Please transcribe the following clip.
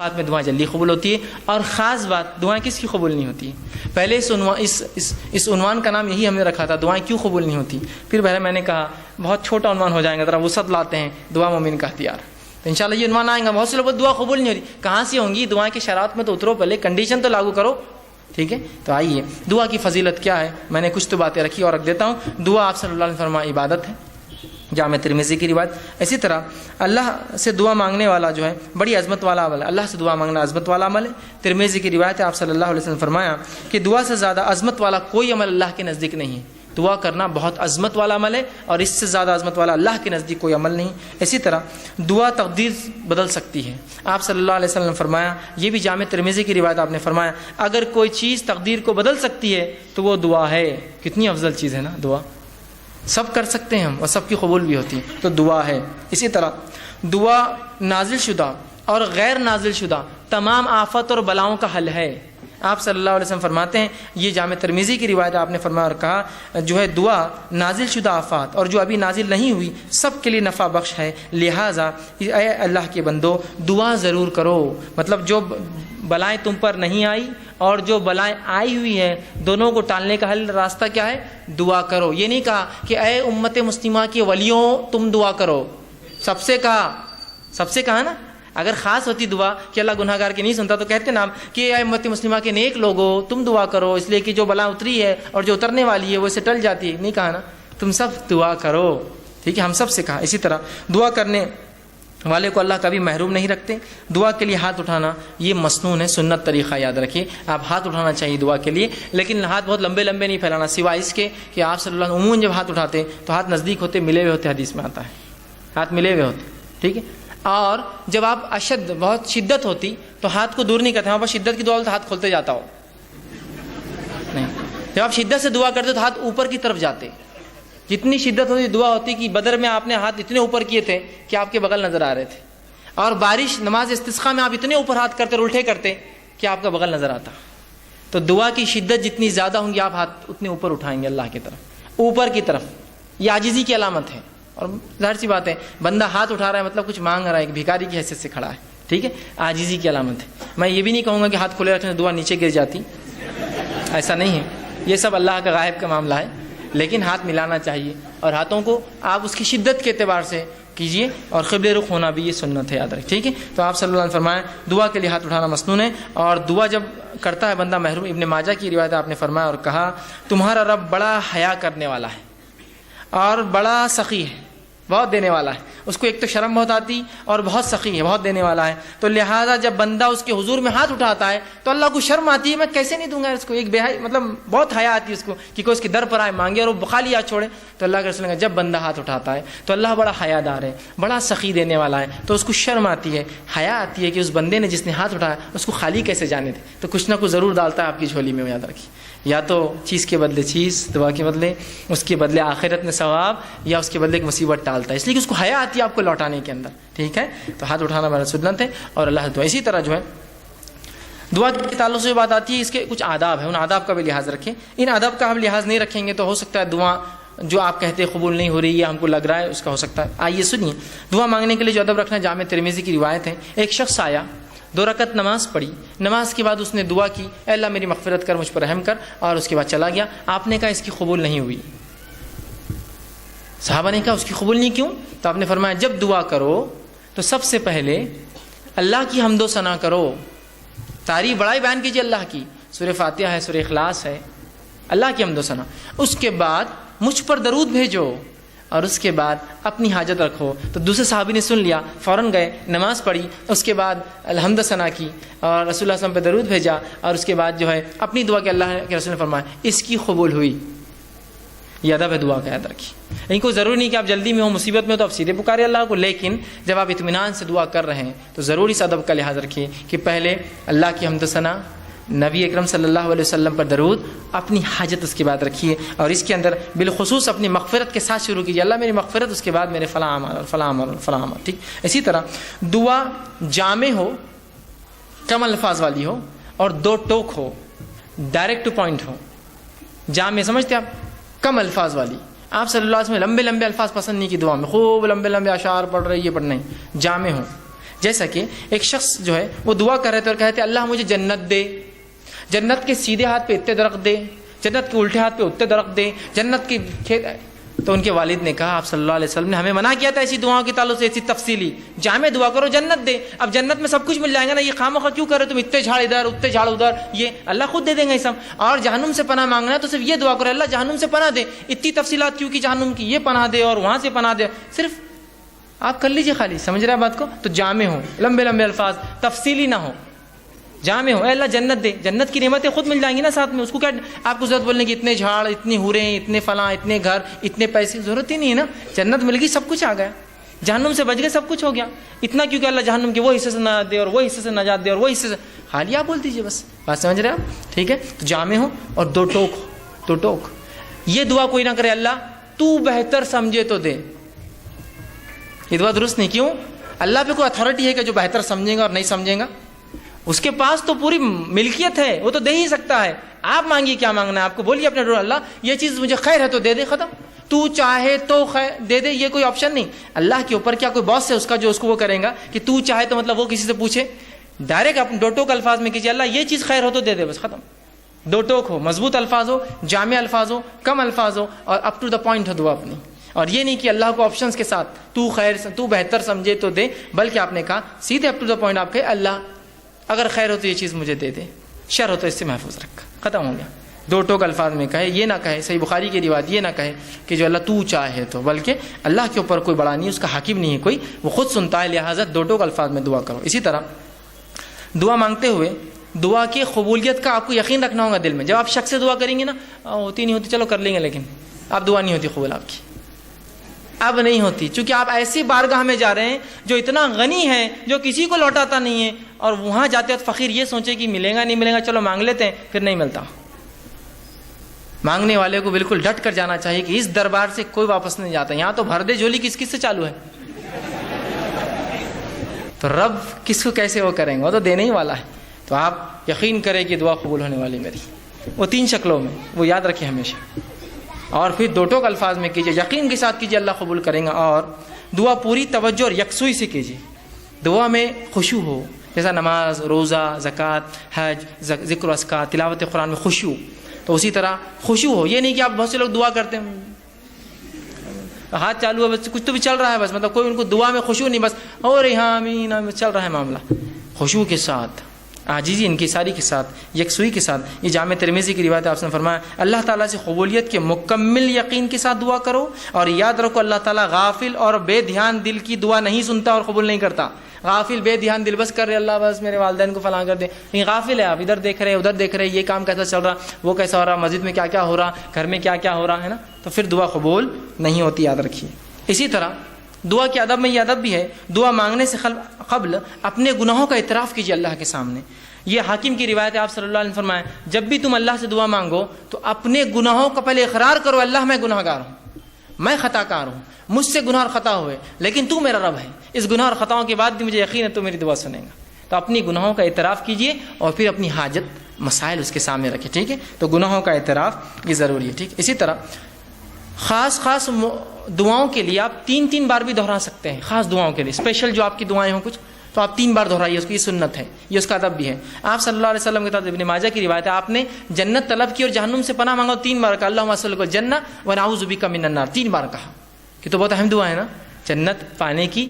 بات میں دعائیں جلدی قبول ہوتی ہے، اور خاص بات دعائیں کس کی قبول نہیں ہوتی؟ پہلے اس عنوان کا نام یہی ہم نے رکھا تھا، دعائیں کیوں قبول نہیں ہوتی۔ پھر پہلے میں نے کہا بہت چھوٹا عنوان ہو جائے گا، ذرا وسعت لاتے ہیں، دعا مومن کا ہتھیار۔ تو انشاءاللہ یہ عنوان آئے گا۔ بہت سے لوگ دعا قبول نہیں ہو رہی، کہاں سے ہوں گی؟ دعائیں کی شرائط میں تو اترو، پہلے کنڈیشن تو لاگو کرو، ٹھیک ہے؟ تو آئیے دعا کی فضیلت کیا ہے، میں نے کچھ تو باتیں رکھی اور رکھ دیتا ہوں۔ دعا آپ صلی اللہ علیہ وسلم فرمایا عبادت ہے، جامع ترمذی کی روایت۔ اسی طرح اللہ سے دعا مانگنے والا جو ہے بڑی عظمت والا عمل ہے، اللہ سے دعا مانگنا عظمت والا عمل ہے۔ ترمذی کی روایت ہے، آپ صلی اللہ علیہ وسلم فرمایا کہ دعا سے زیادہ عظمت والا کوئی عمل اللہ کے نزدیک نہیں ہے۔ دعا کرنا بہت عظمت والا عمل ہے، اور اس سے زیادہ عظمت والا اللہ کے نزدیک کوئی عمل نہیں۔ اسی طرح دعا تقدیر بدل سکتی ہے، آپ صلی اللہ علیہ وسلم نے فرمایا، یہ بھی جامع ترمذی کی روایت، آپ نے فرمایا اگر کوئی چیز تقدیر کو بدل سکتی ہے تو وہ دعا ہے۔ کتنی افضل چیز ہے نا دعا، سب کر سکتے ہیں ہم اور سب کی قبول بھی ہوتی ہے، تو دعا ہے۔ اسی طرح دعا نازل شدہ اور غیر نازل شدہ تمام آفت اور بلاؤں کا حل ہے۔ آپ صلی اللہ علیہ وسلم فرماتے ہیں، یہ جامع ترمذی کی روایت، آپ نے فرمایا اور کہا جو ہے دعا نازل شدہ آفات اور جو ابھی نازل نہیں ہوئی سب کے لیے نفع بخش ہے، لہٰذا اے اللہ کے بندو دعا ضرور کرو۔ مطلب جو بلائیں تم پر نہیں آئی اور جو بلائیں آئی ہوئی ہیں دونوں کو ٹالنے کا حل راستہ کیا ہے؟ دعا کرو۔ یہ نہیں کہا کہ اے امت مسلمہ کے ولیوں تم دعا کرو، سب سے کہا نا۔ اگر خاص ہوتی دعا کہ اللہ گناہ گار کی نہیں سنتا تو کہتے نا کہ اے امت مسلمہ کے نیک لوگوں تم دعا کرو، اس لیے کہ جو بلا اتری ہے اور جو اترنے والی ہے وہ اسے ٹل جاتی ہے۔ نہیں کہا نا، تم سب دعا کرو، ٹھیک ہے، ہم سب سے کہا۔ اسی طرح دعا کرنے والے کو اللہ کبھی محروم نہیں رکھتے۔ دعا کے لیے ہاتھ اٹھانا یہ مسنون ہے، سنت طریقہ یاد رکھیے، آپ ہاتھ اٹھانا چاہیے دعا کے لیے، لیکن ہاتھ بہت لمبے لمبے نہیں پھیلانا، سوائے اس کے کہ آپ صلی اللہ علیہ وسلم عموماً جب ہاتھ اٹھاتے تو ہاتھ نزدیک ہوتے، ملے ہوئے ہوتے، حدیث میں آتا ہے ہاتھ ملے ہوئے ہوتے، ٹھیک ہے۔ اور جب آپ بہت شدت ہوتی تو ہاتھ کو دور نہیں کرتے، وہاں پر شدت کی دعا تو ہاتھ کھولتے جاتا ہو نہیں، جب آپ شدت سے دعا کرتے تو ہاتھ اوپر کی طرف جاتے۔ جتنی شدت ہوتی دعا ہوتی کہ بدر میں آپ نے ہاتھ اتنے اوپر کیے تھے کہ آپ کے بغل نظر آ رہے تھے، اور بارش نماز استسقاء میں آپ اتنے اوپر ہاتھ کرتے اور الٹے کرتے کہ آپ کا بغل نظر آتا۔ تو دعا کی شدت جتنی زیادہ ہوں گی آپ ہاتھ اتنے اوپر اٹھائیں گے اللہ کی طرف، اوپر کی طرف۔ یہ عاجزی کی علامت ہے، اور ظاہر سی بات ہے بندہ ہاتھ اٹھا رہا ہے مطلب کچھ مانگ رہا ہے، ایک بھکاری کی حیثیت سے کھڑا ہے، ٹھیک ہے، عاجزی کی علامت ہے۔ میں یہ بھی نہیں کہوں گا کہ ہاتھ کھلے رکھنے سے دعا نیچے گر جاتی، ایسا نہیں ہے، یہ سب اللہ کا غائب کا معاملہ ہے، لیکن ہاتھ ملانا چاہیے، اور ہاتھوں کو آپ اس کی شدت کے اعتبار سے کیجئے، اور قبلے رخ ہونا بھی یہ سنت ہے، یاد رکھ، ٹھیک ہے۔ تو آپ صلی اللہ علیہ وسلم فرمائیں دعا کے لیے ہاتھ اٹھانا مسنون ہے، اور دعا جب کرتا ہے بندہ محروم۔ ابن ماجہ کی روایت آپ نے فرمایا اور کہا تمہارا رب بڑا حیا کرنے والا ہے اور بڑا سخی ہے، بہت دینے والا ہے، اس کو ایک تو شرم بہت آتی اور بہت سخی ہے، بہت دینے والا ہے، تو لہٰذا جب بندہ اس کے حضور میں ہاتھ اٹھاتا ہے تو اللہ کو شرم آتی ہے، میں کیسے نہیں دوں گا اس کو، ایک بے حیا مطلب بہت حیا آتی ہے اس کو کہ کوئی اس کے در پر آئے مانگے اور وہ خالی ہاتھ چھوڑے۔ تو اللہ کے رسول نے کہا جب بندہ ہاتھ اٹھاتا ہے تو اللہ بڑا حیا دار ہے، بڑا سخی دینے والا ہے، تو اس کو شرم آتی ہے، حیا آتی ہے کہ اس بندے نے جس نے ہاتھ اٹھایا اس کو خالی کیسے جانے دے، تو کچھ نہ کچھ ضرور ڈالتا ہے آپ کی جھولی میں، یاد رکھیے، یا تو چیز کے بدلے چیز، دعا کے بدلے، اس کے بدلے آخرت میں ثواب، یا اس کے بدلے ایک مصیبت ٹالتا ہے، اس لیے کہ اس کو حیا آتی ہے آپ کو لوٹانے کے اندر، ٹھیک ہے۔ تو ہاتھ اٹھانا بڑا سنت ہے، اور اللہ دعا۔ اسی طرح جو ہے دعا کے تعلق سے بات آتی ہے، اس کے کچھ آداب ہیں، ان آداب کا بھی لحاظ رکھیں۔ ان آداب کا ہم لحاظ نہیں رکھیں گے تو ہو سکتا ہے دعا جو آپ کہتے ہیں قبول نہیں ہو رہی ہے، ہم کو لگ رہا ہے اس کا ہو سکتا ہے۔ آئیے سنیے دعا مانگنے کے لیے جو ادب رکھنا ہے، جامع ترمذی کی روایت ہے، ایک شخص آیا، 2 رکعت نماز پڑھی، نماز کے بعد اس نے دعا کی اے اللہ میری مغفرت کر، مجھ پر رحم کر، اور اس کے بعد چلا گیا۔ آپ نے کہا اس کی قبول نہیں ہوئی، صحابہ نے کہا اس کی قبول نہیں کیوں؟ تو آپ نے فرمایا جب دعا کرو تو سب سے پہلے اللہ کی حمد و ثنا کرو، تعریف بڑائی بیان کیجیے اللہ کی، سورہ فاتحہ ہے، سورہ اخلاص ہے، اللہ کی حمد و ثنا، اس کے بعد مجھ پر درود بھیجو، اور اس کے بعد اپنی حاجت رکھو۔ تو دوسرے صحابی نے سن لیا، فوراً گئے، نماز پڑھی، اس کے بعد الحمد ثنا کی اور رسول اللہ صلی اللہ علیہ وسلم پہ درود بھیجا، اور اس کے بعد جو ہے اپنی دعا کہ اللہ کے رسول نے فرمایا اس کی قبول ہوئی۔ یہ ادب ہے دعا کا، یاد رکھیے۔ ان کو ضروری نہیں کہ آپ جلدی میں ہو، مصیبت میں ہو تو آپ سیدھے پکارے اللہ کو، لیکن جب آپ اطمینان سے دعا کر رہے ہیں تو ضرور اس ادب کا لحاظ رکھیے کہ پہلے اللہ کی حمد و ثنا، نبی اکرم صلی اللہ علیہ وسلم پر درود، اپنی حاجت اس کے بعد رکھیے، اور اس کے اندر بالخصوص اپنی مغفرت کے ساتھ شروع کیجیے، اللہ میری مغفرت، اس کے بعد میرے فلاں عمل اور فلاں عمل اور فلاں عمل، ٹھیک۔ اسی طرح دعا جامع ہو، کم الفاظ والی ہو، اور 2 ٹوک ہو، ڈائریکٹ ٹو پوائنٹ ہو۔ جامع سمجھتے آپ؟ کم الفاظ والی۔ آپ صلی اللہ علیہ وسلم لمبے لمبے الفاظ پسند نہیں کی دعا میں، خوب لمبے لمبے اشعار پڑھ رہے، یہ پڑھ نہیں، جامع ہو۔ جیسا کہ ایک شخص جو ہے وہ دعا کر رہے تھے اور کہتے اللہ مجھے جنت دے، جنت کے سیدھے ہاتھ پہ اتنے درخت دے، جنت کے الٹے ہاتھ پہ اتنے درخت دے، جنت کی کھیت. تو ان کے والد نے کہا آپ صلی اللہ علیہ وسلم نے ہمیں منع کیا تھا ایسی دعاؤں کے تعلق سے، ایسی تفصیلی جامع دعا کرو جنت دے. اب جنت میں سب کچھ مل جائے گا نا، یہ خواہ کیوں کر رہے تم اتنے جھاڑ ادھر اتنے جھاڑ ادھر، یہ اللہ خود دے دیں گے سب. اور جہنم سے پناہ مانگنا ہے تو صرف یہ دعا کرو اللہ جہنم سے پناہ دے. اتنی تفصیلات کیوں کہ جہنم کی یہ پناہ دے اور وہاں سے پناہ دے، صرف آپ کر لیجئے خالی. سمجھ رہے ہیں بات کو؟ تو جامع ہو، لمبے لمبے الفاظ، تفصیلی نہ ہو، جامع ہو. اے اللہ جنت دے، جنت کی نعمتیں خود مل جائیں گی نا ساتھ میں. اس کو کیا آپ کو ضرورت بولنے کی اتنے جھاڑ، اتنی حوریں، اتنے فلاں، اتنے گھر، اتنے پیسے، ضرورت ہی نہیں ہے نا. جنت مل گئی، سب کچھ آ گیا. جہنم سے بچ گئے، سب کچھ ہو گیا. اتنا کیوں کہ اللہ جہنم کے وہ حصے سے نجات دے اور وہ حصے سے نجات دے اور وہ حصے سے، خالی آپ بول دیجیے بس. بات سمجھ رہے ہیں آپ؟ ٹھیک ہے. تو جامع ہو اور دو ٹوک ہو، دو ٹوک. یہ دعا کوئی نہ کرے اللہ تو بہتر سمجھے تو دے، یہ دعا درست نہیں. کیوں؟ اللہ پہ کوئی اتھارٹی ہے کہ جو بہتر سمجھیں گا اور نہیں سمجھیں گا؟ اس کے پاس تو پوری ملکیت ہے، وہ تو دے ہی سکتا ہے. آپ مانگیے کیا مانگنا ہے آپ کو، بولیے اپنے ڈور اللہ یہ چیز مجھے خیر ہے تو دے دے، ختم. تو چاہے تو خیر دے دے، یہ کوئی آپشن نہیں. اللہ کے اوپر کیا کوئی باس ہے اس کا جو اس کو وہ کرے گا کہ تو چاہے تو مطلب وہ کسی سے پوچھے؟ ڈائریکٹ اپنے دو ٹوک الفاظ میں کیجیے اللہ یہ چیز خیر ہو تو دے دے، بس ختم. دو ٹوک ہو، مضبوط الفاظ ہو، جامع الفاظ ہو، کم الفاظ ہو اور اپ ٹو دا پوائنٹ ہو دعا اپنی. اور یہ نہیں کہ اللہ کو آپشنز کے ساتھ تو خیر تو بہتر سمجھے تو دے، بلکہ آپ نے کہا سیدھے اپ ٹو دا پوائنٹ. آپ کہے اللہ اگر خیر ہو تو یہ چیز مجھے دے دے، شر ہو تو اس سے محفوظ رکھ، ختم ہو گیا. دو ٹوک الفاظ میں کہے، یہ نہ کہے صحیح بخاری کی روایت یہ نہ کہے کہ جو اللہ تو چاہے تو، بلکہ اللہ کے اوپر کوئی بڑا نہیں، اس کا حاکم نہیں ہے کوئی، وہ خود سنتا ہے، لہٰذا دو ٹوک الفاظ میں دعا کرو. اسی طرح دعا مانگتے ہوئے دعا کی قبولیت کا آپ کو یقین رکھنا ہوگا دل میں. جب آپ شک سے دعا کریں گے نا، ہوتی نہیں ہوتی چلو کر لیں گے، لیکن آپ دعا نہیں ہوتی قبول آپ کی، اب نہیں ہوتی، چونکہ آپ ایسی بارگاہ میں جا رہے ہیں جو اتنا غنی ہے، جو کسی کو لوٹاتا نہیں ہے. اور وہاں جاتے وقت فقیر یہ سوچے کہ ملے گا نہیں ملے گا، چلو مانگ لیتے ہیں، پھر نہیں ملتا. مانگنے والے کو بالکل ڈٹ کر جانا چاہیے کہ اس دربار سے کوئی واپس نہیں جاتا. یہاں تو بھر دے جھولی کس کس سے چالو ہے، تو رب کس کو کیسے وہ کریں گے، وہ تو دینے ہی والا ہے. تو آپ یقین کریں کہ دعا قبول ہونے والی میری، وہ 3 شکلوں میں، وہ یاد رکھیں ہمیشہ. اور پھر دو ٹوک الفاظ میں کیجیے، یقین کے ساتھ کیجیے اللہ قبول کریں گا. اور دعا پوری توجہ اور یکسوئی سے کیجیے. دعا میں خشوع ہو، جیسا نماز، روزہ، زکوٰۃ، حج، ذکر و اذکار، تلاوت قرآن میں خشوع، تو اسی طرح خشوع ہو. یہ نہیں کہ آپ بہت سے لوگ دعا کرتے ہیں ہاتھ چالو ہے بس، کچھ تو بھی چل رہا ہے بس، مطلب کوئی ان کو دعا میں خشوع نہیں، بس اور یہاں آمین آمین چل رہا ہے معاملہ. خشوع کے ساتھ، عاجزی انکساری کے ساتھ، یکسوئی کے ساتھ. یہ جامع ترمذی کی روایت ہے، آپ نے فرمایا اللہ تعالیٰ سے قبولیت کے مکمل یقین کے ساتھ دعا کرو، اور یاد رکھو اللہ تعالیٰ غافل اور بے دھیان دل کی دعا نہیں سنتا اور قبول نہیں کرتا. غافل بے دھیان دل بس کر رہے اللہ بس میرے والدین کو فلاں کر دے، لیکن غافل ہے، آپ ادھر دیکھ رہے ادھر دیکھ رہے، یہ کام کیسا چل رہا، وہ کیسا ہو رہا، مسجد میں کیا کیا ہو رہا، گھر میں کیا کیا ہو رہا ہے نا، تو پھر دعا قبول نہیں ہوتی، یاد رکھیے. اسی طرح دعا کے ادب میں یہ ادب بھی ہے، دعا مانگنے سے قبل اپنے گناہوں کا اعتراف کیجیے اللہ کے سامنے. یہ حاکم کی روایت ہے، آپ صلی اللہ علیہ وسلم فرمائے جب بھی تم اللہ سے دعا مانگو تو اپنے گناہوں کا پہلے اقرار کرو، اللہ میں گناہ گار ہوں، میں خطا کار ہوں، مجھ سے گناہ اور خطا ہوئے، لیکن تو میرا رب ہے، اس گناہ اور خطاؤں کے بعد بھی مجھے یقین ہے تو میری دعا سنے گا. تو اپنی گناہوں کا اعتراف کیجیے اور پھر اپنی حاجت مسائل اس کے سامنے رکھیں. ٹھیک ہے، تو گناہوں کا اعتراف یہ ضروری ہے. ٹھیک. اسی طرح خاص دعاؤں کے لیے آپ 3 بار بھی دہرا سکتے ہیں. خاص دعاؤں کے لیے اسپیشل جو آپ کی دعائیں ہوں کچھ، تو آپ 3 بار دہرائیے، اس کی سنت ہے، یہ اس کا ادب بھی ہے. آپ صلی اللہ علیہ وسلم کے طرف ابن ماجہ کی روایت ہے، آپ نے جنت طلب کی اور جہنم سے پناہ مانگا 3 بار کہا اللہم اسألک الجنہ ونعوذ بک من النار، 3 بار کہا. کہ تو بہت اہم دعا ہے نا، جنت پانے کی